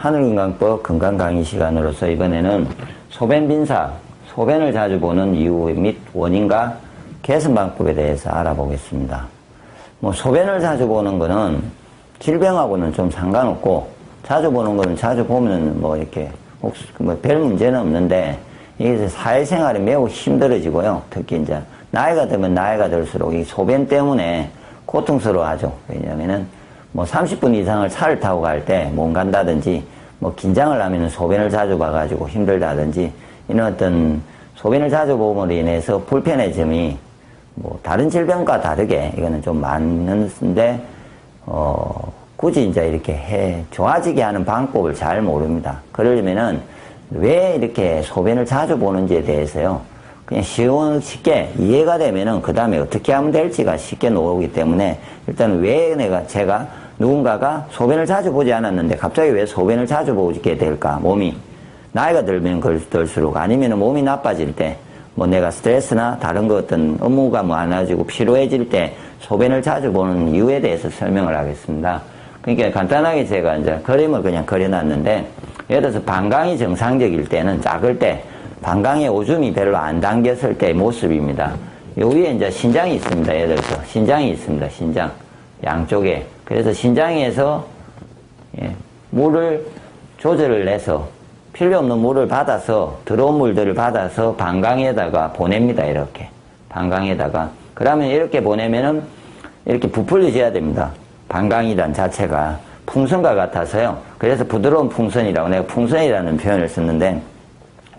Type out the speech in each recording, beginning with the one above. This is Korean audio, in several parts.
하늘건강법 건강강의 시간으로서 이번에는 소변 빈사, 소변을 자주 보는 이유 및 원인과 개선방법에 대해서 알아보겠습니다. 소변을 자주 보는 거는 질병하고는 좀 상관없고, 자주 보는 거는 자주 보면 이렇게 별 문제는 없는데, 이게 사회생활이 매우 힘들어지고요. 특히 이제 나이가 들면 나이가 들수록 이 소변 때문에 고통스러워 하죠. 왜냐면은 30분 이상을 차를 타고 갈 때 못 간다든지, 긴장을 하면 소변을 자주 봐가지고 힘들다든지, 이런 어떤 소변을 자주 봄으로 인해서 불편의 점이 다른 질병과 다르게 이거는 좀 많은데, 굳이 이제 이렇게 좋아지게 하는 방법을 잘 모릅니다. 그러려면은 왜 이렇게 소변을 자주 보는지에 대해서요, 그냥 쉽게 이해가 되면은 그 다음에 어떻게 하면 될지가 쉽게 나오기 때문에, 일단 왜 제가 누군가가 소변을 자주 보지 않았는데 갑자기 왜 소변을 자주 보게 될까? 몸이 나이가 들면 들수록, 아니면 몸이 나빠질 때, 내가 스트레스나 다른 거 어떤 업무가 많아지고 피로해질 때 소변을 자주 보는 이유에 대해서 설명을 하겠습니다. 그러니까 간단하게 제가 이제 그림을 그냥 그려놨는데, 예를 들어서 방광이 정상적일 때는, 작을 때 방광에 오줌이 별로 안 당겼을 때의 모습입니다. 요 위에 이제 신장이 있습니다. 예를 들어서 신장이 있습니다. 신장 양쪽에. 그래서 신장에서 물을 조절을 해서 필요 없는 물을 받아서, 들어온 물들을 받아서 방광에다가 보냅니다. 이렇게 방광에다가. 그러면 이렇게 보내면은 이렇게 부풀려져야 됩니다. 방광이란 자체가 풍선과 같아서요. 그래서 부드러운 풍선이라고, 내가 풍선이라는 표현을 썼는데,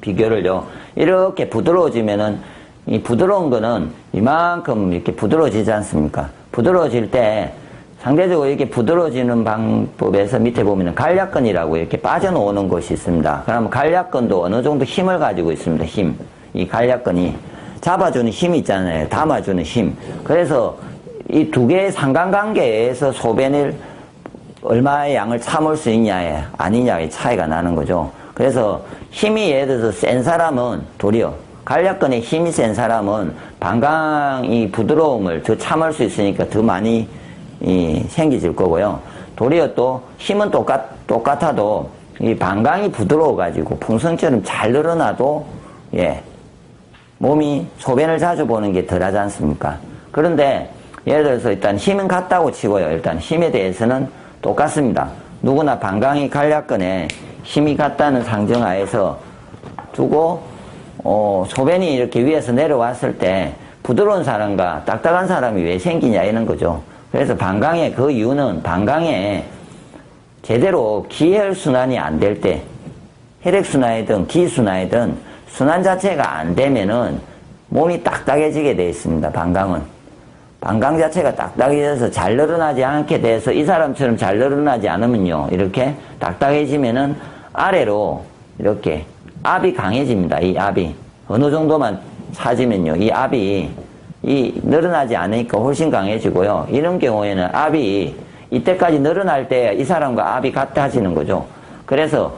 비교를요, 이렇게 부드러워지면은, 이 부드러운 거는 이만큼 이렇게 부드러워지지 않습니까? 부드러워질 때 상대적으로 이렇게 부드러워지는 방법에서 밑에 보면은 간략근이라고 이렇게 빠져나오는 것이 있습니다. 그러면 간략근도 어느 정도 힘을 가지고 있습니다. 힘. 이 간략근이 잡아주는 힘이 있잖아요. 담아주는 힘. 그래서 이 두 개의 상관관계에서 소변을 얼마의 양을 참을 수 있냐에 아니냐의 차이가 나는 거죠. 그래서 힘이 예를 들어서 센 사람은, 도리어 간략근에 힘이 센 사람은 방광이 부드러움을 더 참을 수 있으니까 더 많이 생기질 거고요. 도리어 또 힘은 똑같아도 이 방광이 부드러워 가지고 풍선처럼 잘 늘어나도 몸이 소변을 자주 보는 게 덜하지 않습니까? 그런데 예를 들어서 일단 힘은 같다고 치고요. 일단 힘에 대해서는 똑같습니다. 누구나 방광이 간략근에 힘이 같다는 상정하에서 두고 소변이 이렇게 위에서 내려왔을 때 부드러운 사람과 딱딱한 사람이 왜 생기냐 이런 거죠. 그래서 방광의 그 이유는, 방광에 제대로 기혈순환이 안 될 때, 혈액순환이든 기순환이든 순환 자체가 안 되면은 몸이 딱딱해지게 되어 있습니다. 방광은. 방광 자체가 딱딱해져서 잘 늘어나지 않게 돼서, 이 사람처럼 잘 늘어나지 않으면요, 이렇게 딱딱해지면은 아래로 이렇게 압이 강해집니다. 이 압이 어느 정도만 차지면요, 이 압이 늘어나지 않으니까 훨씬 강해지고요. 이런 경우에는 압이 이때까지 늘어날 때 이 사람과 압이 같아지는 거죠. 그래서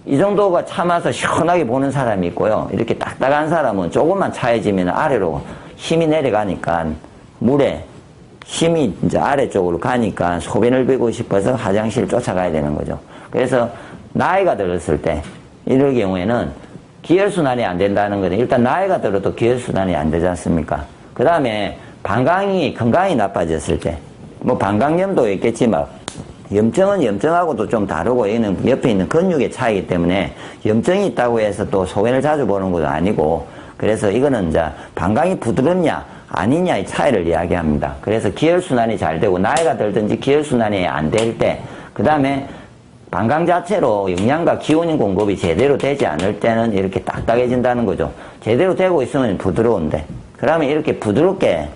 이 정도가 참아서 시원하게 보는 사람이 있고요. 이렇게 딱딱한 사람은 조금만 차해지면 아래로 힘이 내려가니까, 물에 힘이 이제 아래쪽으로 가니까 소변을 비고 싶어서 화장실 쫓아가야 되는 거죠. 그래서 나이가 들었을 때, 이럴 경우에는 기혈순환이 안 된다는 거는, 일단 나이가 들어도 기혈순환이 안 되지 않습니까? 그 다음에 방광이, 건강이 나빠졌을 때, 방광염도 있겠지만, 염증은 염증하고도 좀 다르고, 얘는 옆에 있는 근육의 차이기 때문에, 염증이 있다고 해서 또 소변을 자주 보는 것도 아니고, 그래서 이거는 이제 방광이 부드럽냐 아니냐의 차이를 이야기합니다. 그래서 기혈순환이 잘 되고, 나이가 들든지 기혈순환이 안 될 때, 그 다음에 방광 자체로 영양과 기운 공급이 제대로 되지 않을 때는 이렇게 딱딱해진다는 거죠. 제대로 되고 있으면 부드러운데, 그러면 이렇게 부드럽게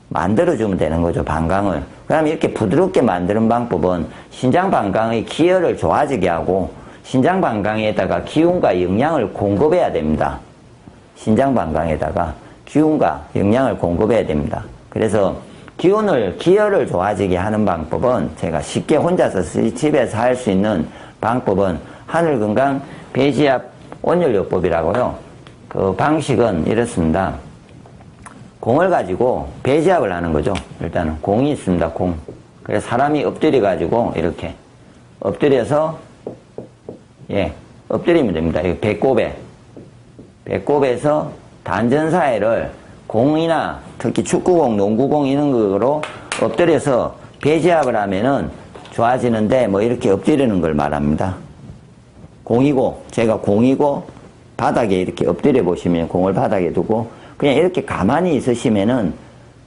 만들어주면 되는 거죠, 방광을. 그러면 이렇게 부드럽게 만드는 방법은 신장 방광의 기혈을 좋아지게 하고, 신장 방광에다가 기운과 영양을 공급해야 됩니다. 신장 방광에다가 기운과 영양을 공급해야 됩니다. 그래서 기혈을 좋아지게 하는 방법은, 제가 쉽게 혼자서 집에서 할 수 있는 방법은 하늘건강 배지압 온열요법이라고요. 그 방식은 이렇습니다. 공을 가지고 배지압을 하는 거죠. 일단은 공이 있습니다. 공. 그래서 사람이 엎드려 가지고 이렇게 엎드려서 예, 엎드리면 됩니다. 이 배꼽에서 단전 사이를 공이나 특히 축구공, 농구공 이런 거로 엎드려서 배지압을 하면은 좋아지는데 뭐 이렇게 엎드리는 걸 말합니다. 제가 공이고 바닥에 이렇게 엎드려 보시면 공을 바닥에 두고 그냥 이렇게 가만히 있으시면은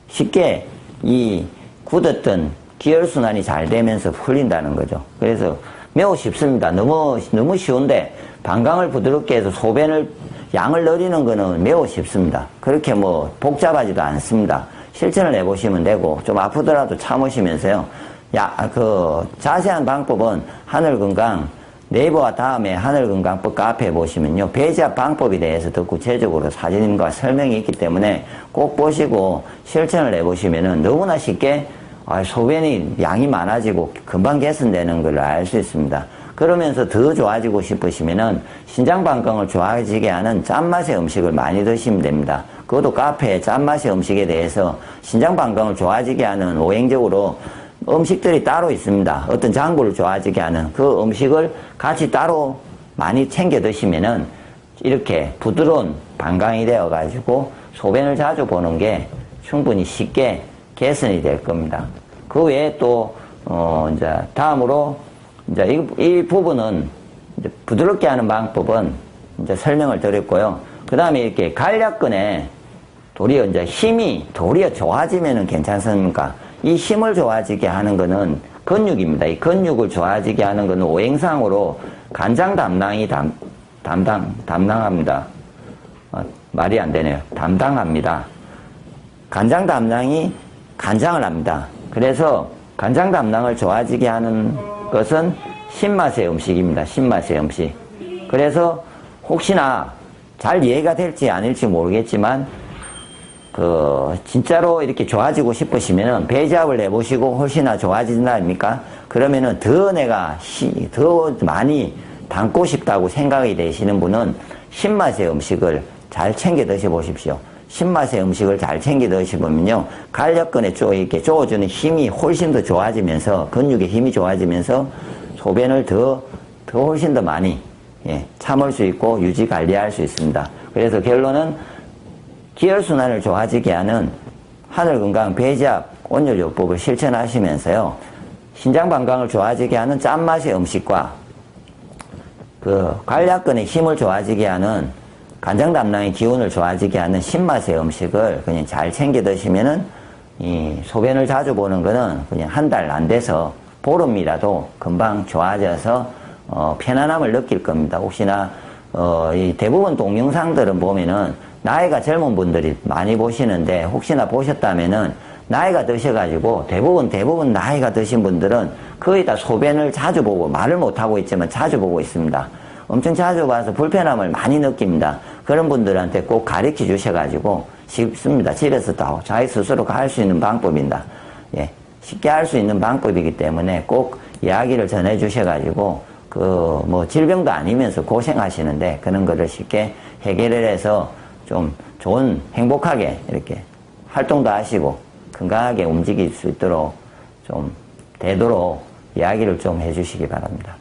쉽게 이 굳었던 기혈순환이 잘 되면서 풀린다는 거죠. 그래서 매우 쉽습니다. 너무 쉬운데 방광을 부드럽게 해서 소변을 양을 늘리는 거는 매우 쉽습니다. 그렇게 뭐 복잡하지도 않습니다. 실천을 해보시면 되고 좀 아프더라도 참으시면서요. 자세한 방법은 하늘건강 네이버와 다음에 하늘건강법 카페에 보시면요. 배지압 방법에 대해서 더 구체적으로 사진과 설명이 있기 때문에 꼭 보시고 실천을 해보시면은 너무나 쉽게 소변이 양이 많아지고 금방 개선되는 걸 알 수 있습니다. 그러면서 더 좋아지고 싶으시면은 신장방광을 좋아지게 하는 짠맛의 음식을 많이 드시면 됩니다. 그것도 카페에 짠맛의 음식에 대해서 신장방광을 좋아지게 하는 오행적으로 음식들이 따로 있습니다. 어떤 장구를 좋아지게 하는 그 음식을 같이 따로 많이 챙겨 드시면은 이렇게 부드러운 방광이 되어 가지고 소변을 자주 보는 게 충분히 쉽게 개선이 될 겁니다. 그 외에 또 이제 다음으로 이제 이 부분은 이제 부드럽게 하는 방법은 이제 설명을 드렸고요. 그 다음에 이렇게 간략근에 도리어 이제 힘이 도리어 좋아지면은 괜찮습니까? 이 힘을 좋아지게 하는 거는 근육입니다. 이 근육을 좋아지게 하는 거는 오행상으로 간장 담당이 담당합니다. 말이 안 되네요. 담당합니다. 간장 담당이 간장을 합니다. 그래서 간장 담당을 좋아지게 하는 것은 신맛의 음식입니다. 신맛의 음식. 그래서 혹시나 잘 이해가 될지 아닐지 모르겠지만 진짜로 이렇게 좋아지고 싶으시면은 배지압을 해보시고 훨씬나 좋아진다 아닙니까? 그러면은 더 많이 담고 싶다고 생각이 되시는 분은 신맛의 음식을 잘 챙겨 드셔보십시오. 신맛의 음식을 잘 챙겨 드시면요. 간략근에 이렇게 쪼어주는 힘이 훨씬 더 좋아지면서, 근육의 힘이 좋아지면서 소변을 훨씬 더 많이, 참을 수 있고 유지 관리할 수 있습니다. 그래서 결론은 기혈순환을 좋아지게 하는 하늘건강 배지압 온열요법을 실천하시면서요. 신장방광을 좋아지게 하는 짠맛의 음식과 간략근의 힘을 좋아지게 하는 간장 담낭의 기운을 좋아지게 하는 신맛의 음식을 그냥 잘 챙겨 드시면은 이 소변을 자주 보는 거는 그냥 한 달 안 돼서 보름이라도 금방 좋아져서 편안함을 느낄 겁니다. 혹시나 이 대부분 동영상들은 보면은 나이가 젊은 분들이 많이 보시는데 혹시나 보셨다면은 나이가 드셔가지고 대부분 나이가 드신 분들은 거의 다 소변을 자주 보고 말을 못하고 있지만 자주 보고 있습니다. 엄청 자주 봐서 불편함을 많이 느낍니다. 그런 분들한테 꼭 가르쳐 주셔가지고 쉽습니다. 집에서 다 자기 스스로 할 수 있는 방법입니다. 쉽게 할 수 있는 방법이기 때문에 꼭 이야기를 전해 주셔가지고 질병도 아니면서 고생하시는데 그런 거를 쉽게 해결을 해서 좀 좋은 행복하게 이렇게 활동도 하시고 건강하게 움직일 수 있도록 좀 되도록 이야기를 좀 해주시기 바랍니다.